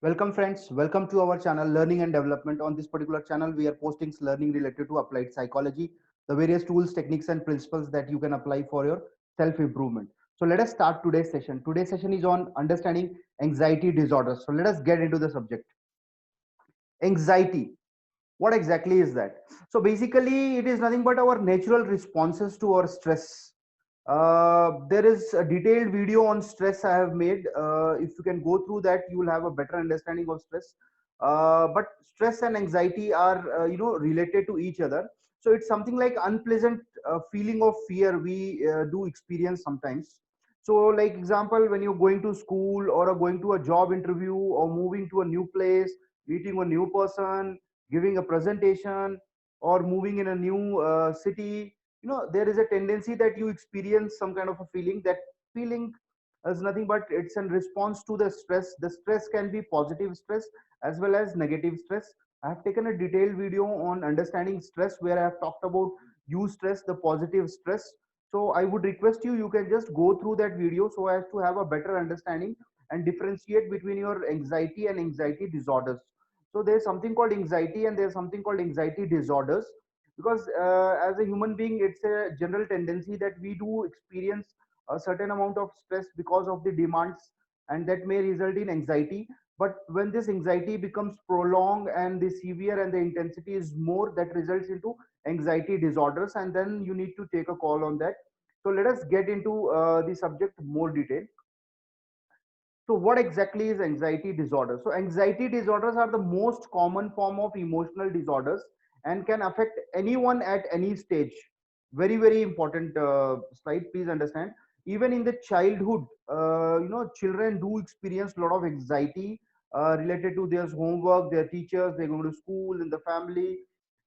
Welcome friends, welcome to our channel Learning and Development. On this particular channel, we are posting learning related to applied psychology, the various tools, techniques and principles that you can apply for your self-improvement. So let us start today's session. Today's session is on understanding anxiety disorders. So let us get into the subject. Anxiety. What exactly is that? So basically, it is nothing but our natural responses to our stress. There is a detailed video on stress I have made. If you can go through that, you will have a better understanding of stress. But stress and anxiety are related to each other. So it's something like unpleasant feeling of fear we do experience sometimes. So like example, when you're going to school or are going to a job interview or moving to a new place, meeting a new person, giving a presentation, or moving in a new city, there is a tendency that you experience some kind of a feeling. That feeling is nothing but it's in response to the stress. The stress can be positive stress as well as negative stress. I have taken a detailed video on understanding stress where I have talked about stress, the positive stress. So I would request you can just go through that video so as to have a better understanding and differentiate between your anxiety and anxiety disorders. So there's something called anxiety and there's something called anxiety disorders, because as a human being, it's a general tendency that we do experience a certain amount of stress because of the demands, and that may result in anxiety. But when this anxiety becomes prolonged and the severe and the intensity is more, that results into anxiety disorders, and then you need to take a call on that. So let us get into the subject more detail. So what exactly is anxiety disorder? So anxiety disorders are the most common form of emotional disorders and can affect anyone at any stage. Very, very important slide, please understand. Even in the childhood, children do experience a lot of anxiety related to their homework, their teachers, they go to school, in the family.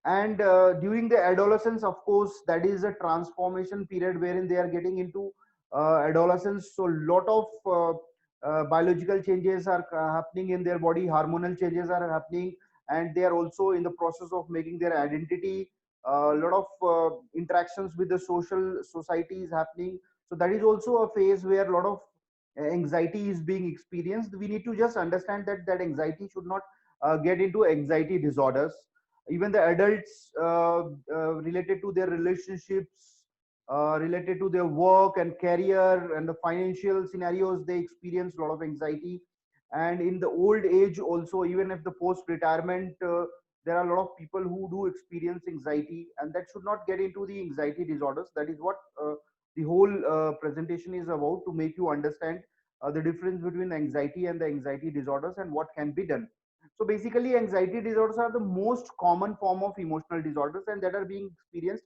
And during the adolescence, of course, that is a transformation period wherein they are getting into adolescence. So lot of biological changes are happening in their body, hormonal changes are happening, and they are also in the process of making their identity. A lot of interactions with the social society is happening. So that is also a phase where a lot of anxiety is being experienced. We need to just understand that anxiety should not get into anxiety disorders. Even the adults, related to their relationships, related to their work and career and the financial scenarios, they experience a lot of anxiety. And in the old age also, even if the post retirement, there are a lot of people who do experience anxiety, and that should not get into the anxiety disorders. That is what the whole presentation is about, to make you understand the difference between anxiety and the anxiety disorders and what can be done. So basically, anxiety disorders are the most common form of emotional disorders, and that are being experienced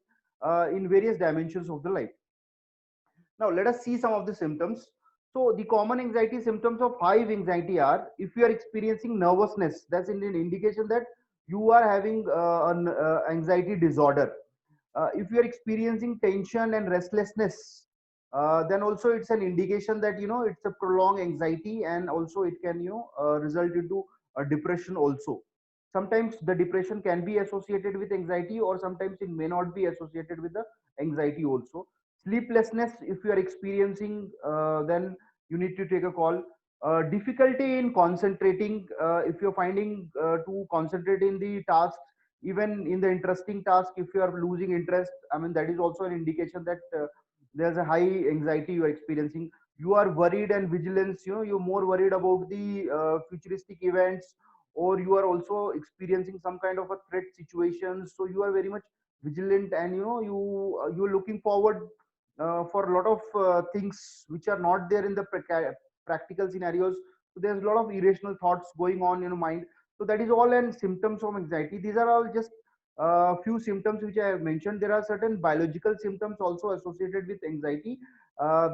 in various dimensions of the life. Now, let us see some of the symptoms. So, the common anxiety symptoms of high anxiety are: if you are experiencing nervousness, that's an indication that you are having an anxiety disorder. If you are experiencing tension and restlessness, then also it's an indication that it's a prolonged anxiety, and also it can result into a depression also. Sometimes the depression can be associated with anxiety, or sometimes it may not be associated with the anxiety also. Sleeplessness, if you are experiencing, then you need to take a call. Difficulty in concentrating, if you're finding to concentrate in the tasks, even in the interesting task, if you are losing interest, I mean, that is also an indication that there's a high anxiety you are experiencing. You are worried and vigilance, you're more worried about the futuristic events, or you are also experiencing some kind of a threat situation, so you are very much vigilant, and you're looking forward for a lot of things which are not there in the practical scenarios. So there's a lot of irrational thoughts going on in your mind. So that is all and symptoms of anxiety. These are all just few symptoms which I have mentioned. There are certain biological symptoms also associated with anxiety.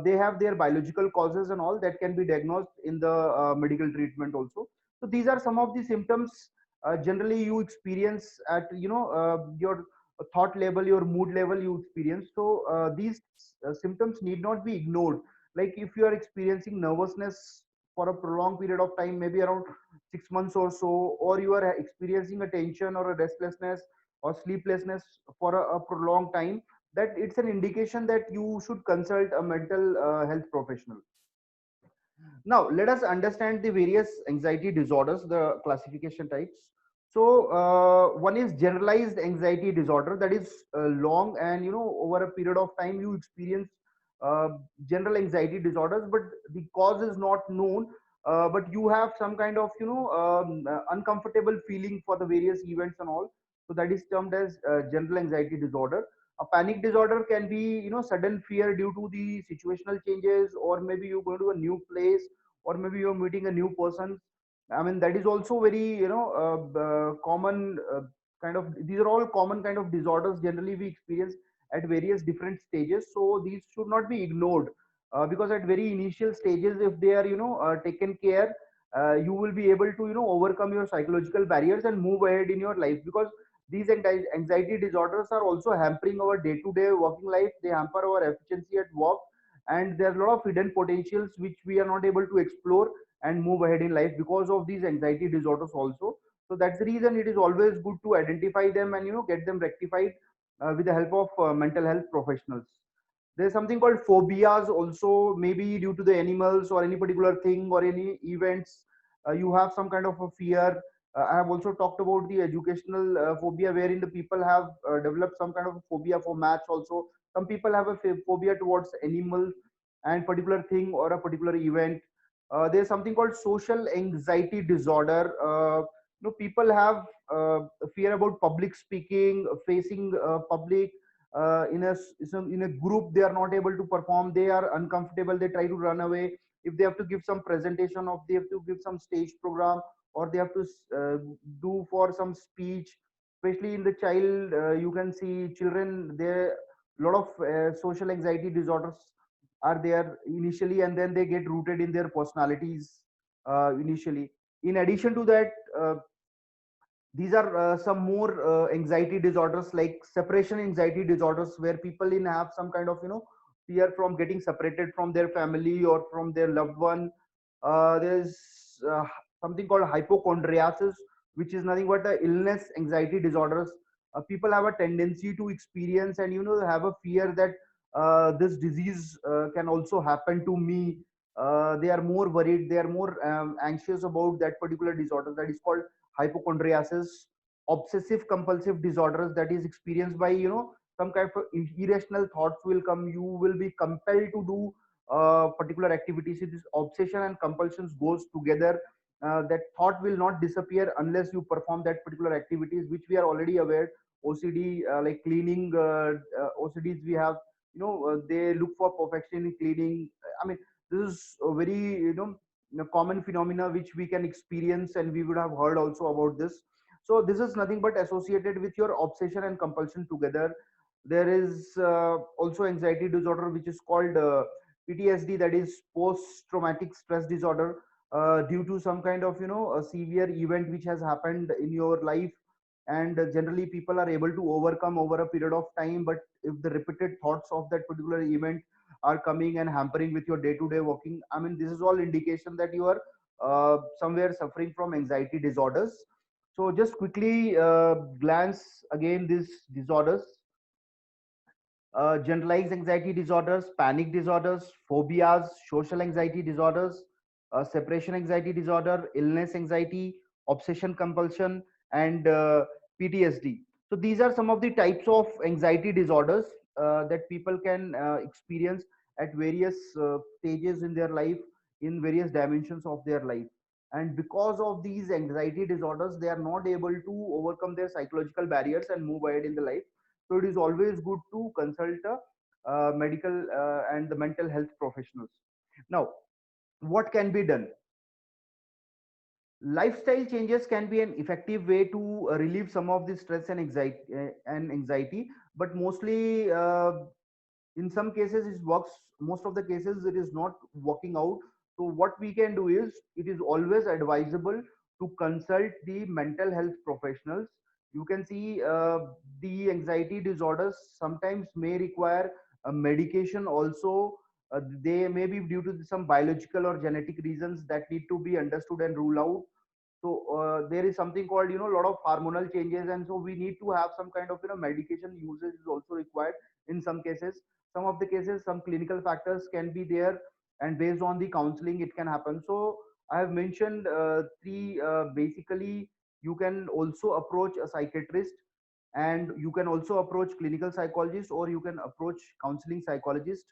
They have their biological causes and all that can be diagnosed in the medical treatment also. So these are some of the symptoms generally you experience at your thought level, your mood level you experience. So these symptoms need not be ignored. Like if you are experiencing nervousness for a prolonged period of time, maybe around 6 months or so, or you are experiencing a tension or a restlessness or sleeplessness for a prolonged time, that it's an indication that you should consult a mental health professional. Now, let us understand the various anxiety disorders, the classification types. So, one is generalized anxiety disorder, that is long and over a period of time you experience uh, general anxiety disorders, but the cause is not known. But you have some kind of uncomfortable feeling for the various events and all. So that is termed as general anxiety disorder. A panic disorder can be sudden fear due to the situational changes, or maybe you go to a new place, or maybe you're meeting a new person. I mean, that is also very common kind of, these are all common kind of disorders generally we experience at various different stages. So these should not be ignored, because at very initial stages, if they are taken care, you will be able to overcome your psychological barriers and move ahead in your life. Because these anxiety disorders are also hampering our day to day working life. They hamper our efficiency at work, and there are a lot of hidden potentials which we are not able to explore and move ahead in life because of these anxiety disorders also. So that's the reason it is always good to identify them and get them rectified with the help of mental health professionals. There's something called phobias also, maybe due to the animals or any particular thing or any events. You have some kind of a fear. I have also talked about the educational phobia, wherein the people have developed some kind of a phobia for maths also. Some people have a phobia towards animals and particular thing or a particular event. There's something called social anxiety disorder. People have fear about public speaking, facing public. In a group, they are not able to perform. They are uncomfortable. They try to run away. If they have to give some presentation, or they have to give some stage program, or they have to do for some speech, especially in the child, you can see children, there a lot of social anxiety disorders are there initially, and then they get rooted in their personalities initially. In addition to that, these are some more anxiety disorders like separation anxiety disorders, where people in have some kind of fear from getting separated from their family or from their loved one. There's something called hypochondriasis, which is nothing but a illness anxiety disorders. People have a tendency to experience and have a fear that this disease can also happen to me. They are more worried, they are more anxious about that particular disorder, that is called hypochondriasis. Obsessive compulsive disorders, that is experienced by some kind of irrational thoughts will come, you will be compelled to do particular activities. This obsession and compulsions goes together. That thought will not disappear unless you perform that particular activities, which we are already aware. OCD, like cleaning, OCDs we have, they look for perfection in cleaning. I mean, this is a very common phenomena which we can experience, and we would have heard also about this. So this is nothing but associated with your obsession and compulsion together. There is also anxiety disorder which is called PTSD, that is post traumatic stress disorder, due to some kind of a severe event which has happened in your life. And generally people are able to overcome over a period of time, but if the repeated thoughts of that particular event are coming and hampering with your day to day working, I mean, this is all indication that you are somewhere suffering from anxiety disorders. So just quickly glance again these disorders: generalized anxiety disorders, panic disorders, phobias, social anxiety disorders, separation anxiety disorder, illness anxiety, obsession compulsion, and PTSD. So these are some of the types of anxiety disorders that people can experience at various stages in their life, in various dimensions of their life. And because of these anxiety disorders, they are not able to overcome their psychological barriers and move ahead in the life. So it is always good to consult a medical and the mental health professionals. Now, what can be done? Lifestyle changes can be an effective way to relieve some of the stress and anxiety, but mostly in some cases it works. Most of the cases it is not working out. So what we can do is, it is always advisable to consult the mental health professionals. You can see the anxiety disorders sometimes may require a medication also. They may be due to some biological or genetic reasons that need to be understood and ruled out. So there is something called a lot of hormonal changes, and so we need to have some kind of medication usage is also required in some cases. Some of the cases, some clinical factors can be there, and based on the counseling it can happen. So I have mentioned three basically. You can also approach a psychiatrist, and you can also approach clinical psychologist, or you can approach counseling psychologist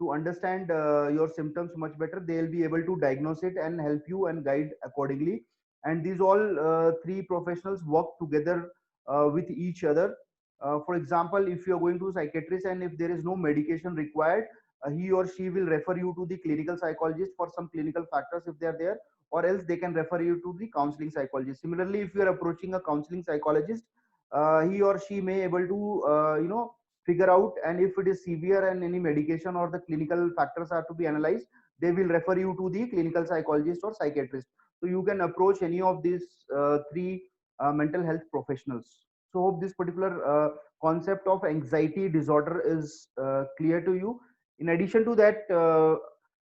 to understand your symptoms much better. They'll be able to diagnose it and help you and guide accordingly. And these all three professionals work together with each other. For example, if you're going to a psychiatrist and if there is no medication required, he or she will refer you to the clinical psychologist for some clinical factors if they are there, or else they can refer you to the counseling psychologist. Similarly, if you are approaching a counseling psychologist, he or she may able to figure out, and if it is severe and any medication or the clinical factors are to be analyzed, they will refer you to the clinical psychologist or psychiatrist. So you can approach any of these three mental health professionals. So hope this particular concept of anxiety disorder is clear to you. In addition to that,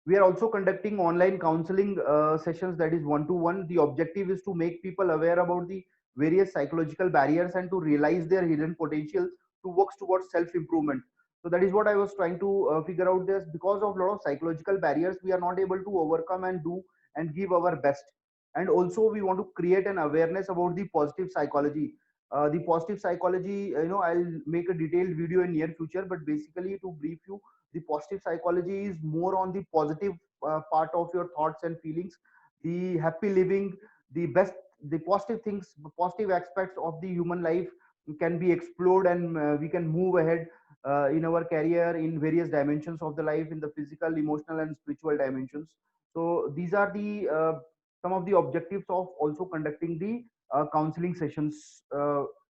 we are also conducting online counseling sessions, that is one to one. The objective is to make people aware about the various psychological barriers and to realize their hidden potential to work towards self improvement. So that is what I was trying to figure out. This because of a lot of psychological barriers we are not able to overcome and do and give our best. And also we want to create an awareness about the positive psychology. The positive psychology, I'll make a detailed video in near future, but basically to brief you, the positive psychology is more on the positive part of your thoughts and feelings, the happy living, the best, the positive things, positive aspects of the human life can be explored, and we can move ahead in our career in various dimensions of the life, in the physical, emotional, and spiritual dimensions. So these are the some of the objectives of also conducting the counseling sessions,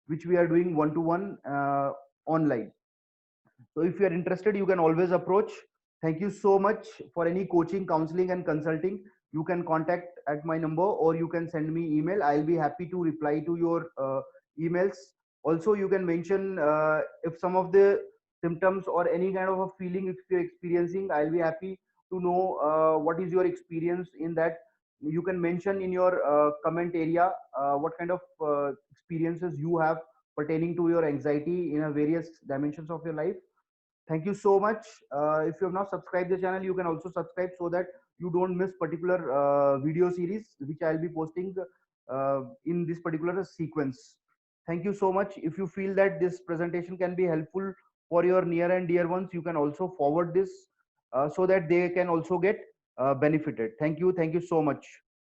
which we are doing one to one online. So if you are interested, you can always approach. Thank you so much. For any coaching, counseling, and consulting, you can contact at my number, or you can send me email. I'll be happy to reply to your emails. Also, you can mention if some of the symptoms or any kind of a feeling if you're experiencing, I'll be happy to know what is your experience in that. You can mention in your comment area what kind of experiences you have pertaining to your anxiety in a various dimensions of your life. Thank you so much. If you have not subscribed the channel, you can also subscribe so that you don't miss particular video series which I'll be posting in this particular sequence. Thank you so much. If you feel that this presentation can be helpful for your near and dear ones, you can also forward this so that they can also get benefited. Thank you. Thank you so much.